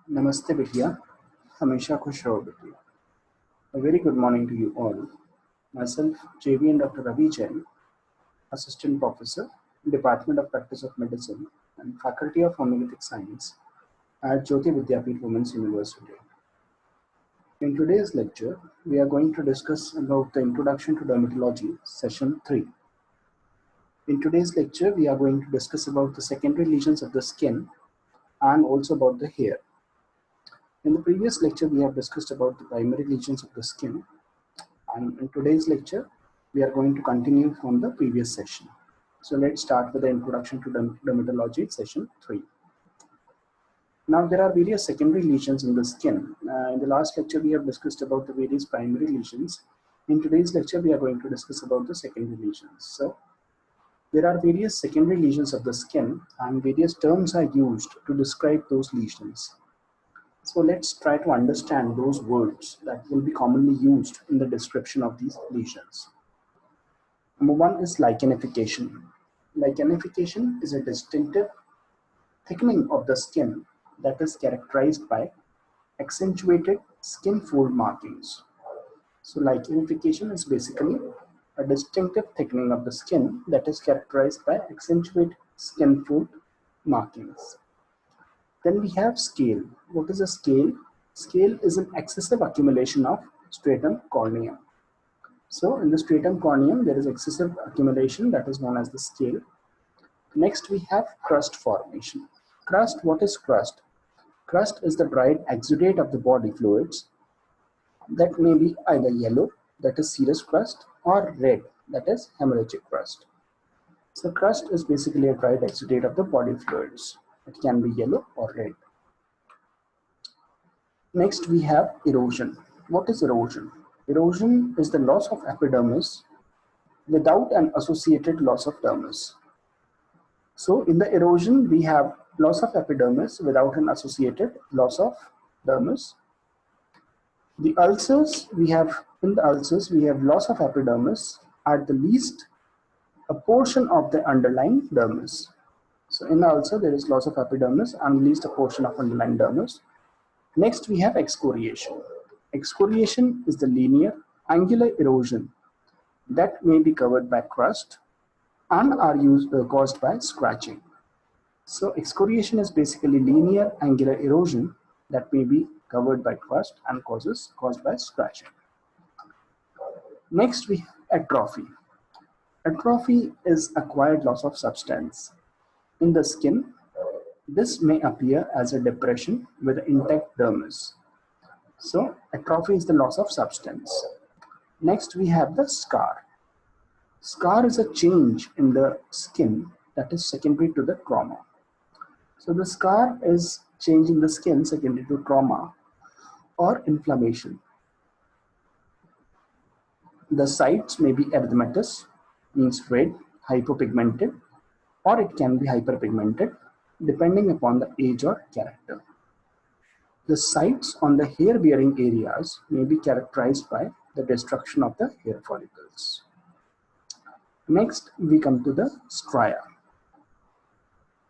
Namaste Vidya, हमेशा खुश रहो बेटिया. A very good morning to you all. Myself, JV and Dr. Ravi Jain, Assistant Professor, Department of Practice of Medicine and Faculty of Homeopathic Science at Jyoti Vidyapith Women's University. In today's lecture, we are going to discuss about the Introduction to Dermatology, Session 3. In today's lecture, we are going to discuss about the secondary lesions of the skin and also about the hair. In the previous lecture, we have discussed about the primary lesions of the skin, and in today's lecture, we are going to continue from the previous session. So let's start with the Introduction to Dermatology, Session 3. Now, there are various secondary lesions in the skin. In the last lecture, we have discussed about the various primary lesions. In today's lecture, we are going to discuss about the secondary lesions. So, there are various secondary lesions of the skin, and various terms are used to describe those lesions. So let's try to understand those words that will be commonly used in the description of these lesions. Number one is lichenification. Lichenification is a distinctive thickening of the skin that is characterized by accentuated skin fold markings. So lichenification is basically a distinctive thickening of the skin that is characterized by accentuated skin fold markings. Then we have scale. What is a scale? Scale is an excessive accumulation of stratum corneum. So in the stratum corneum, there is excessive accumulation that is known as the scale. Next, we have crust formation. Crust, what is crust? Crust is the dried exudate of the body fluids that may be either yellow, that is serous crust, or red, that is hemorrhagic crust. So crust is basically a dried exudate of the body fluids. It can be yellow or red. Next, we have erosion. What is erosion? Erosion is the loss of epidermis without an associated loss of dermis. So in the erosion, we have loss of epidermis without an associated loss of dermis. The ulcers, in the ulcers, we have loss of epidermis, at the least a portion of the underlying dermis. So in the ulcer, there is loss of epidermis and at least a portion of underlying dermis. Next, we have excoriation. Excoriation is the linear angular erosion that may be covered by crust and are caused by scratching. So excoriation is basically linear angular erosion that may be covered by crust and caused by scratching. Next, we have atrophy. Atrophy is acquired loss of substance in the skin. This may appear as a depression with intact dermis. So atrophy is the loss of substance. Next, we have the scar. Scar is a change in the skin that is secondary to the trauma. So the scar is change in the skin secondary to trauma or inflammation. The sites may be erythematous, means red, hypopigmented, or it can be hyperpigmented depending upon the age or character. The sites on the hair-bearing areas may be characterized by the destruction of the hair follicles. Next, we come to the stria.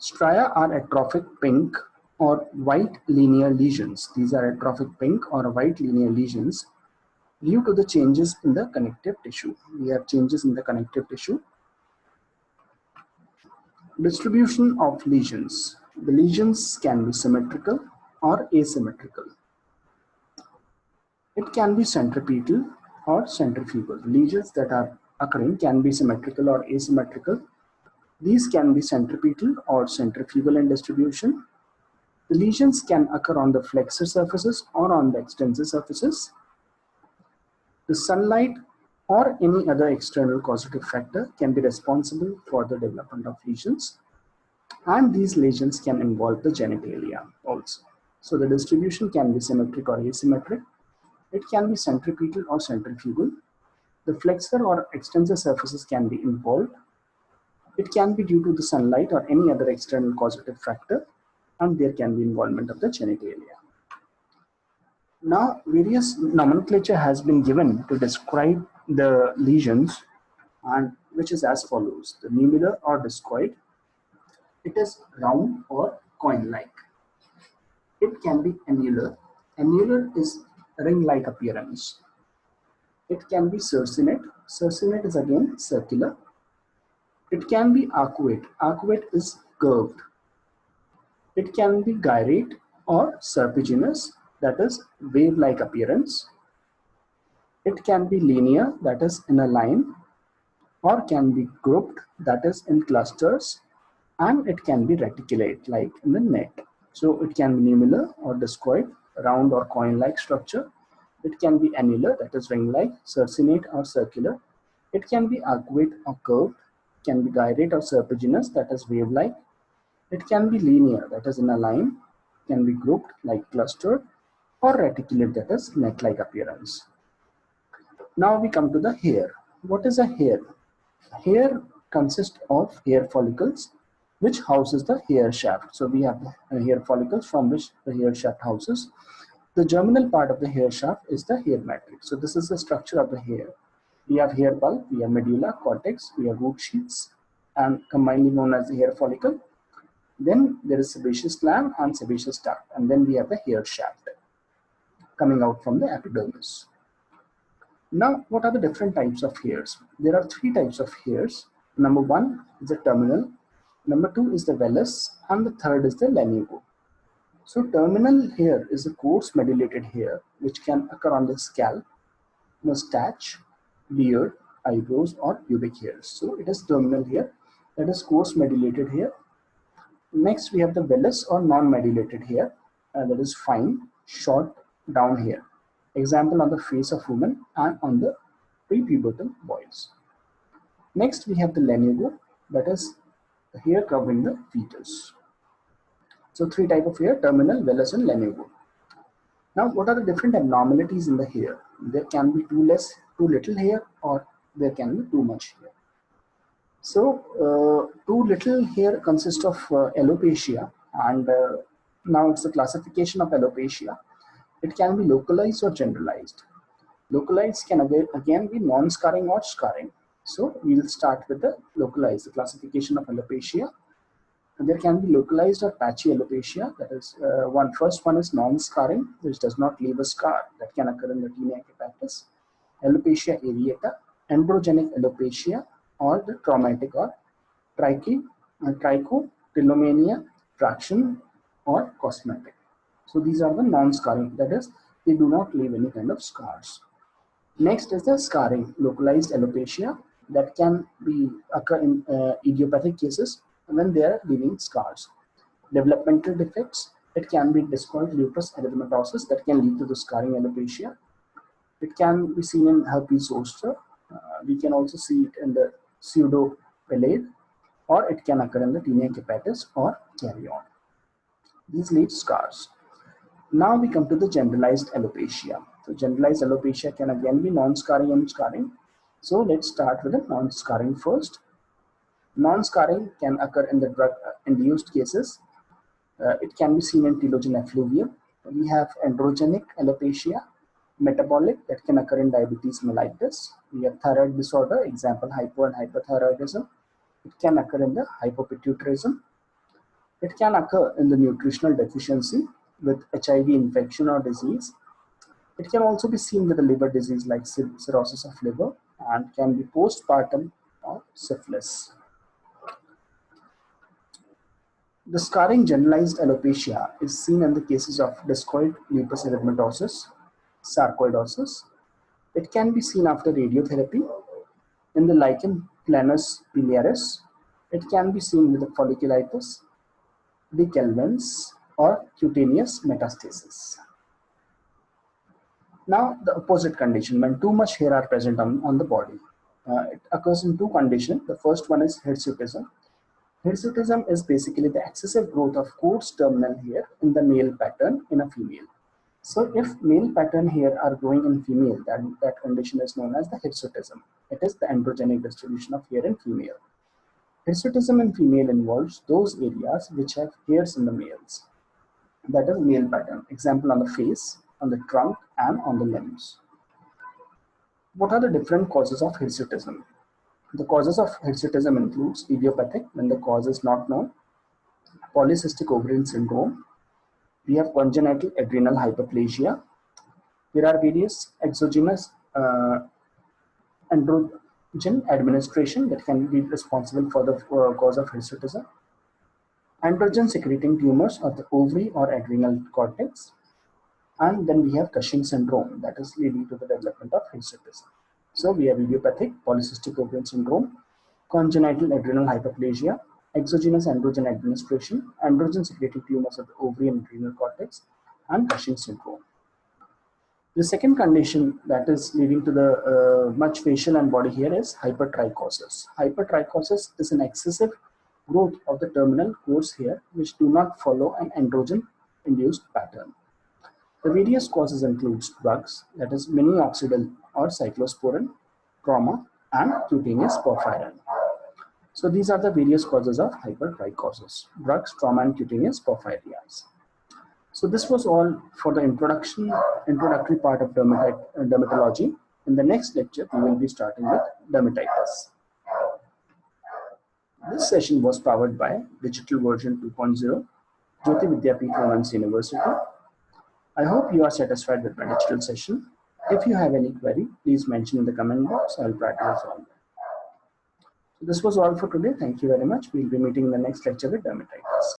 Stria are atrophic pink or white linear lesions. These are atrophic pink or white linear lesions due to the changes in the connective tissue. We have changes in the connective tissue. Distribution of lesions. The lesions can be symmetrical or asymmetrical. It can be centripetal or centrifugal. Lesions that are occurring can be symmetrical or asymmetrical. These can be centripetal or centrifugal in distribution. The lesions can occur on the flexor surfaces or on the extensor surfaces. The sunlight or any other external causative factor can be responsible for the development of lesions, and these lesions can involve the genitalia also. So the distribution can be symmetric or asymmetric. It can be centripetal or centrifugal. The flexor or extensor surfaces can be involved. It can be due to the sunlight or any other external causative factor, and there can be involvement of the genitalia. Now, various nomenclature has been given to describe the lesions, and which is as follows. The nummular or discoid, it is round or coin-like. It can be annular. Annular is ring-like appearance. It can be circinate. Circinate is again circular. It can be arcuate. Arcuate is curved. It can be gyrate or serpiginous, that is wave-like appearance. It can be linear, that is in a line, or can be grouped, that is in clusters, and it can be reticulate, like in the net. So it can be nummular or discoid, round or coin-like structure. It can be annular, that is ring-like, circinate or circular. It can be arcuate or curved. It can be gyrate or serpiginous, that is wave-like. It can be linear, that is in a line. It can be grouped, like clustered, or reticulate, that is net-like appearance. Now we come to the hair. What is a hair? Hair consists of hair follicles which houses the hair shaft. So we have the hair follicles from which the hair shaft houses. The germinal part of the hair shaft is the hair matrix. So this is the structure of the hair. We have hair bulb, we have medulla, cortex, we have root sheaths, and combined known as the hair follicle. Then there is sebaceous gland and sebaceous duct, and then we have the hair shaft coming out from the epidermis. Now, what are the different types of hairs? There are three types of hairs. Number one is the terminal, number two is the vellus, and the third is the lanugo. So terminal hair is a coarse medullated hair which can occur on the scalp, mustache, beard, eyebrows, or pubic hairs. So it is terminal hair, that is coarse medullated hair. Next we have the vellus or non-medullated hair, that is fine, short down hair. Example on the face of women and on the prepubertal boys. Next we have the lanugo, that is the hair covering the fetus. So three types of hair: terminal, vellus, and lanugo. Now what are the different abnormalities in the hair? There can be too little hair, or there can be too much hair. So too little hair consists of alopecia, and now it's a classification of alopecia. It can be localized or generalized. Localized can again be non-scarring or scarring. So we will start with the localized, the classification of alopecia. And there can be localized or patchy alopecia. That is, first one is non-scarring, which does not leave a scar, that can occur in the tinea capitis. Alopecia areata, androgenic alopecia, or the traumatic or trichotillomania, traction, or cosmetic. So these are the non-scarring, that is, they do not leave any kind of scars. Next is the scarring, localized alopecia, that can occur in idiopathic cases when they are leaving scars. Developmental defects, it can be discoid lupus erythematosus that can lead to the scarring alopecia. It can be seen in herpes zoster. We can also see it in the pseudopelade, or it can occur in the tinea capitis or carrion. These leave scars. Now we come to the generalized alopecia. So generalized alopecia can again be non-scarring and scarring. So let's start with the non-scarring first. Non-scarring can occur in the drug-induced cases. It can be seen in telogen effluvium. We have androgenic alopecia, metabolic, that can occur in diabetes mellitus. We have thyroid disorder, example hypo and hypothyroidism. It can occur in the hypopituitarism. It can occur in the nutritional deficiency with HIV infection or disease. It can also be seen with a liver disease like cirrhosis of liver, and can be postpartum or syphilis. The scarring generalized alopecia is seen in the cases of discoid lupus erythematosus, sarcoidosis. It can be seen after radiotherapy in the lichen planus biliaris. It can be seen with the folliculitis, decalvans, or cutaneous metastasis. Now the opposite condition, when too much hair are present on the body. It occurs in two conditions. The first one is hirsutism. Hirsutism is basically the excessive growth of coarse terminal hair in the male pattern in a female. So if male pattern hair are growing in female, that condition is known as the hirsutism. It is the androgenic distribution of hair in female. Hirsutism in female involves those areas which have hairs in the males. That is male pattern. Example on the face, on the trunk, and on the limbs. What are the different causes of hirsutism? The causes of hirsutism includes idiopathic, when the cause is not known, polycystic ovarian syndrome, We have congenital adrenal hyperplasia. There are various exogenous androgen administration that can be responsible for the cause of hirsutism. Androgen secreting tumors of the ovary or adrenal cortex. And then we have Cushing syndrome that is leading to the development of hirsutism. So we have idiopathic polycystic ovarian syndrome, congenital adrenal hyperplasia, exogenous androgen administration, androgen secreting tumors of the ovary and adrenal cortex, and Cushing syndrome. The second condition that is leading to the much facial and body hair is hypertrichosis. Hypertrichosis is an excessive growth of the terminal coarse hair which do not follow an androgen-induced pattern. The various causes includes drugs, that is minoxidil or cyclosporin, trauma, and cutaneous porphyrin. So these are the various causes of hypertrichosis: drugs, trauma, and cutaneous porphyrias. So this was all for the introductory part of dermatology. In the next lecture, we will be starting with dermatitis. This session was powered by Digital Version 2.0, Jyoti Vidyapeeth Women's University. I hope you are satisfied with my digital session. If you have any query, please mention in the comment box. I will try to resolve it. So this was all for today. Thank you very much. We will be meeting in the next lecture with dermatitis.